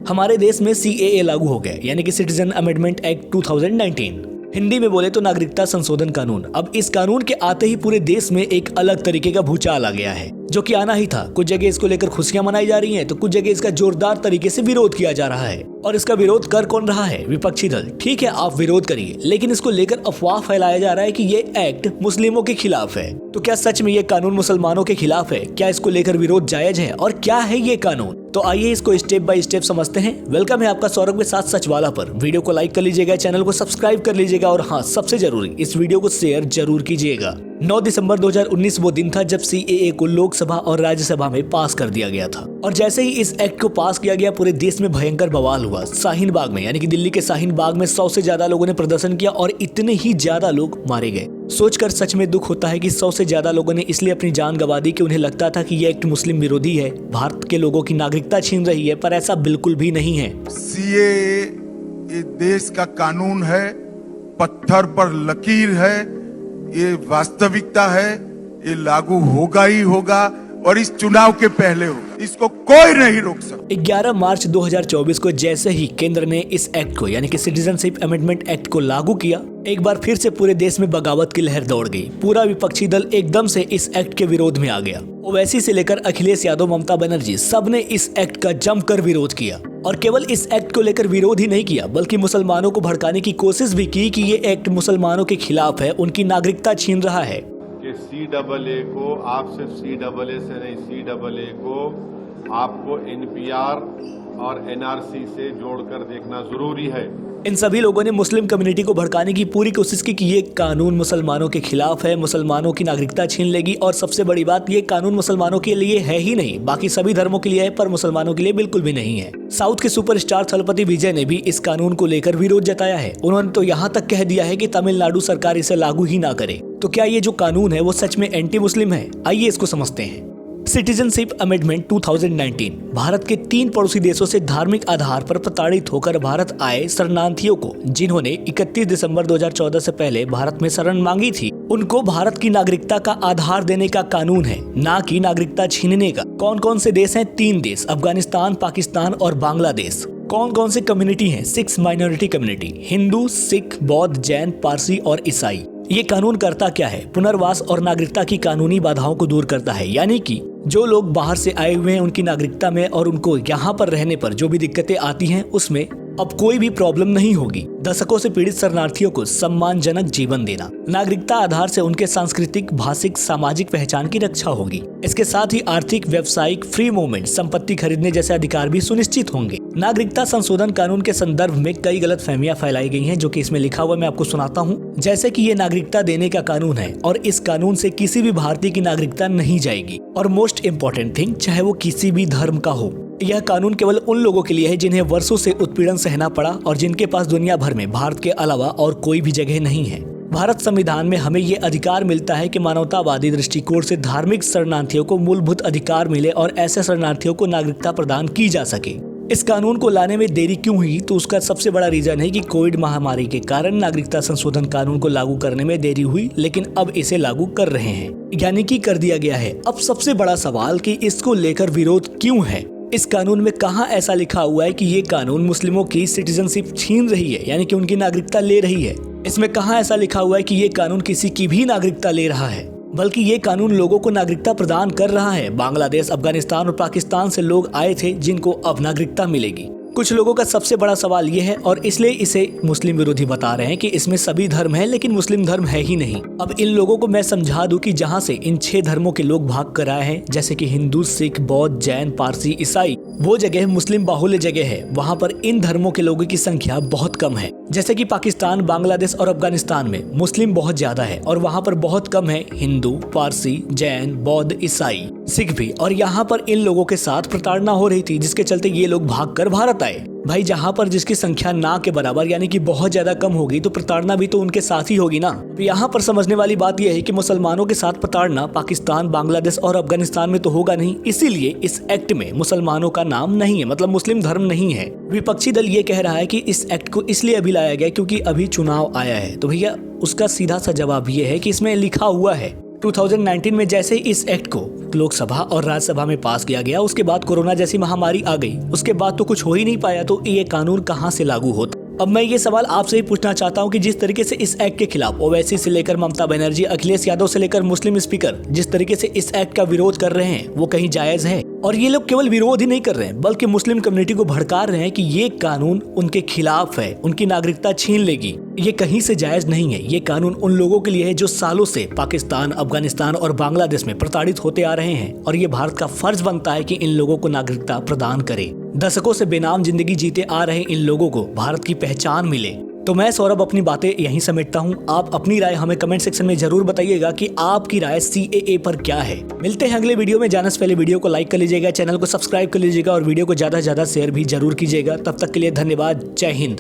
हमारे देश में CAA लागू हो गया, यानी कि सिटीजन अमेंडमेंट एक्ट 2019। हिंदी में बोले तो नागरिकता संशोधन कानून। अब इस कानून के आते ही पूरे देश में एक अलग तरीके का भूचाल आ गया है, जो कि आना ही था। कुछ जगह इसको लेकर खुशियां मनाई जा रही हैं, तो कुछ जगह इसका जोरदार तरीके से विरोध किया जा रहा है। और इसका विरोध कर कौन रहा है? विपक्षी दल। ठीक है, आप विरोध करिए, लेकिन इसको लेकर अफवाह फैलाया जा रहा है कि ये एक्ट मुस्लिमों के खिलाफ है। तो क्या सच में ये कानून मुसलमानों के खिलाफ है? क्या इसको लेकर विरोध जायज है? और क्या है ये कानून? तो आइए इसको स्टेप बाय स्टेप समझते हैं। वेलकम है आपका सौरभ के साथ सच वाला पर। वीडियो को लाइक कर लीजिएगा, चैनल को सब्सक्राइब कर लीजिएगा और हाँ, सबसे जरूरी, इस वीडियो को शेयर जरूर कीजिएगा। 9 दिसंबर 2019 वो दिन था जब CAA को लोकसभा और राज्यसभा में पास कर दिया गया था। और जैसे ही इस एक्ट को पास किया गया, पूरे देश में भयंकर बवाल हुआ। शाहीन बाग में, यानी कि दिल्ली के शाहीन बाग में 100 से ज्यादा लोगों ने प्रदर्शन किया और इतने ही ज्यादा लोग मारे गए। सोचकर सच में दुख होता है कि 100 से ज्यादा लोगों ने इसलिए अपनी जान गंवा दी कि उन्हें लगता था कि ये एक्ट मुस्लिम विरोधी है, भारत के लोगों की नागरिकता छीन रही है, पर ऐसा बिल्कुल भी नहीं है। CAA ये देश का कानून है, पत्थर पर लकीर है, ये वास्तविकता है, ये लागू होगा ही होगा और इस चुनाव के पहले होगा। इसको कोई नहीं रोक सकता। 11 मार्च 2024 को जैसे ही केंद्र ने इस एक्ट को, यानी कि सिटीजनशिप अमेंडमेंट एक्ट को लागू किया, एक बार फिर से पूरे देश में बगावत की लहर दौड़ गई। पूरा विपक्षी दल एकदम से इस एक्ट के विरोध में आ गया। ओवैसी से लेकर अखिलेश यादव, ममता बनर्जी, सबने इस एक्ट का जमकर विरोध किया। और केवल इस एक्ट को लेकर विरोध ही नहीं किया, बल्कि मुसलमानों को भड़काने की कोशिश भी की कि ये एक्ट मुसलमानों के खिलाफ है, उनकी नागरिकता छीन रहा है। कि CAA को आप सिर्फ CAA से नहीं, CAA को आपको NPR और NRC से जोड़कर देखना जरूरी है। इन सभी लोगों ने मुस्लिम कम्युनिटी को भड़काने की पूरी कोशिश की कि ये कानून मुसलमानों के खिलाफ है, मुसलमानों की नागरिकता छीन लेगी। और सबसे बड़ी बात, ये कानून मुसलमानों के लिए है ही नहीं, बाकी सभी धर्मों के लिए है, पर मुसलमानों के लिए बिल्कुल भी नहीं है। साउथ के सुपरस्टार थलपति विजय ने भी इस कानून को लेकर विरोध जताया है। उन्होंने तो यहाँ तक कह दिया है कि तमिलनाडु सरकार इसे लागू ही ना करे। तो क्या ये जो कानून है वो सच में एंटी मुस्लिम है? आइए इसको समझते हैं। सिटीजनशिप अमेंडमेंट 2019 भारत के 3 पड़ोसी देशों से धार्मिक आधार पर प्रताड़ित होकर भारत आए शरणार्थियों को, जिन्होंने 31 दिसंबर 2014 से पहले भारत में शरण मांगी थी, उनको भारत की नागरिकता का आधार देने का कानून है, ना कि नागरिकता छीनने का। कौन कौन से देश हैं? 3 देश, अफगानिस्तान, पाकिस्तान और बांग्लादेश। कौन कौन से कम्युनिटी हैं? 6 माइनॉरिटी कम्युनिटी, हिंदू, सिख, बौद्ध, जैन, पारसी और ईसाई। ये कानून करता क्या है? पुनर्वास और नागरिकता की कानूनी बाधाओं को दूर करता है, यानी कि जो लोग बाहर से आए हुए हैं उनकी नागरिकता में और उनको यहाँ पर रहने पर जो भी दिक्कतें आती हैं उसमें अब कोई भी प्रॉब्लम नहीं होगी। दशकों से पीड़ित शरणार्थियों को सम्मानजनक जीवन देना, नागरिकता आधार से उनके सांस्कृतिक, भाषिक, सामाजिक पहचान की रक्षा होगी। इसके साथ ही आर्थिक, व्यवसायिक, फ्री मूवमेंट, संपत्ति खरीदने जैसे अधिकार भी सुनिश्चित होंगे। नागरिकता संशोधन कानून के संदर्भ में कई गलतफहमियां फैलाई गई हैं, जो कि इसमें लिखा हुआ मैं आपको सुनाता हूँ। जैसे कि ये नागरिकता देने का कानून है और इस कानून से किसी भी भारतीय की नागरिकता नहीं जाएगी। और मोस्ट इम्पोर्टेंट थिंग, चाहे वो किसी भी धर्म का हो, यह कानून केवल उन लोगों के लिए है जिन्हें वर्षों से उत्पीड़न सहना पड़ा और जिनके पास दुनिया भर में भारत के अलावा और कोई भी जगह नहीं है। भारत संविधान में हमें ये अधिकार मिलता है कि मानवतावादी दृष्टिकोण से धार्मिक शरणार्थियों को मूलभूत अधिकार मिले और ऐसे शरणार्थियों को नागरिकता प्रदान की जा सके। इस कानून को लाने में देरी क्यों हुई? तो उसका सबसे बड़ा रीजन है कि कोविड महामारी के कारण नागरिकता संशोधन कानून को लागू करने में देरी हुई, लेकिन अब इसे लागू कर रहे हैं, यानी कि कर दिया गया है। अब सबसे बड़ा सवाल कि इसको लेकर विरोध क्यों है? इस कानून में कहाँ ऐसा लिखा हुआ है कि ये कानून मुस्लिमों की सिटीजनशिप छीन रही है, यानी कि उनकी नागरिकता ले रही है? इसमें कहाँ ऐसा लिखा हुआ है कि ये कानून किसी की भी नागरिकता ले रहा है? बल्कि ये कानून लोगों को नागरिकता प्रदान कर रहा है। बांग्लादेश, अफगानिस्तान और पाकिस्तान से लोग आए थे जिनको अब नागरिकता मिलेगी। कुछ लोगों का सबसे बड़ा सवाल ये है, और इसलिए इसे मुस्लिम विरोधी बता रहे हैं, कि इसमें सभी धर्म हैं लेकिन मुस्लिम धर्म है ही नहीं। अब इन लोगों को मैं समझा दूं कि जहां से इन 6 धर्मों के लोग भाग कर आए हैं, जैसे कि हिंदू, सिख, बौद्ध, जैन, पारसी, ईसाई, वो जगह मुस्लिम बाहुल्य जगह है। वहाँ पर इन धर्मों के लोगों की संख्या बहुत कम है। जैसे कि पाकिस्तान, बांग्लादेश और अफगानिस्तान में मुस्लिम बहुत ज्यादा है और वहाँ पर बहुत कम है हिंदू, पारसी, जैन, बौद्ध, ईसाई, सिख भी। और यहाँ पर इन लोगों के साथ प्रताड़ना हो रही थी, जिसके चलते ये लोग भागकर भारत आए। भाई, जहाँ पर जिसकी संख्या ना के बराबर यानी कि बहुत ज्यादा कम होगी तो प्रताड़ना भी तो उनके साथ ही होगी ना। तो यहाँ पर समझने वाली बात यह है कि मुसलमानों के साथ प्रताड़ना पाकिस्तान, बांग्लादेश और अफगानिस्तान में तो होगा नहीं, इसीलिए इस एक्ट में मुसलमानों का नाम नहीं है, मतलब मुस्लिम धर्म नहीं है। विपक्षी दल ये कह रहा है कि इस एक्ट को इसलिए अभी लाया गया क्योंकि अभी चुनाव आया है। तो भैया, उसका सीधा सा जवाब ये है कि इसमें लिखा हुआ है 2019 में जैसे इस एक्ट को लोकसभा और राज्यसभा में पास किया गया, उसके बाद कोरोना जैसी महामारी आ गई, उसके बाद तो कुछ हो ही नहीं पाया, तो ये कानून कहां से लागू होता। अब मैं ये सवाल आपसे ही पूछना चाहता हूं कि जिस तरीके से इस एक्ट के खिलाफ ओवैसी से लेकर ममता बनर्जी, अखिलेश यादव से लेकर मुस्लिम स्पीकर जिस तरीके से इस एक्ट का विरोध कर रहे हैं, वो कहीं जायज है? और ये लोग केवल विरोध ही नहीं कर रहे हैं, बल्कि मुस्लिम कम्युनिटी को भड़का रहे हैं कि ये कानून उनके खिलाफ है, उनकी नागरिकता छीन लेगी। ये कहीं से जायज नहीं है। ये कानून उन लोगों के लिए है जो सालों से पाकिस्तान, अफगानिस्तान और बांग्लादेश में प्रताड़ित होते आ रहे हैं, और ये भारत का फर्ज बनता है कि इन लोगों को नागरिकता प्रदान करे। दशकों से बेनाम जिंदगी जीते आ रहे इन लोगों को भारत की पहचान मिले। तो मैं सौरभ अपनी बातें यहीं समेटता हूं। आप अपनी राय हमें कमेंट सेक्शन में जरूर बताइएगा कि आपकी राय CAA पर क्या है। मिलते हैं अगले वीडियो में। जाने से पहले वीडियो को लाइक कर लीजिएगा, चैनल को सब्सक्राइब कर लीजिएगा और वीडियो को ज्यादा से ज्यादा शेयर भी जरूर कीजिएगा। तब तक के लिए धन्यवाद। जय हिंद।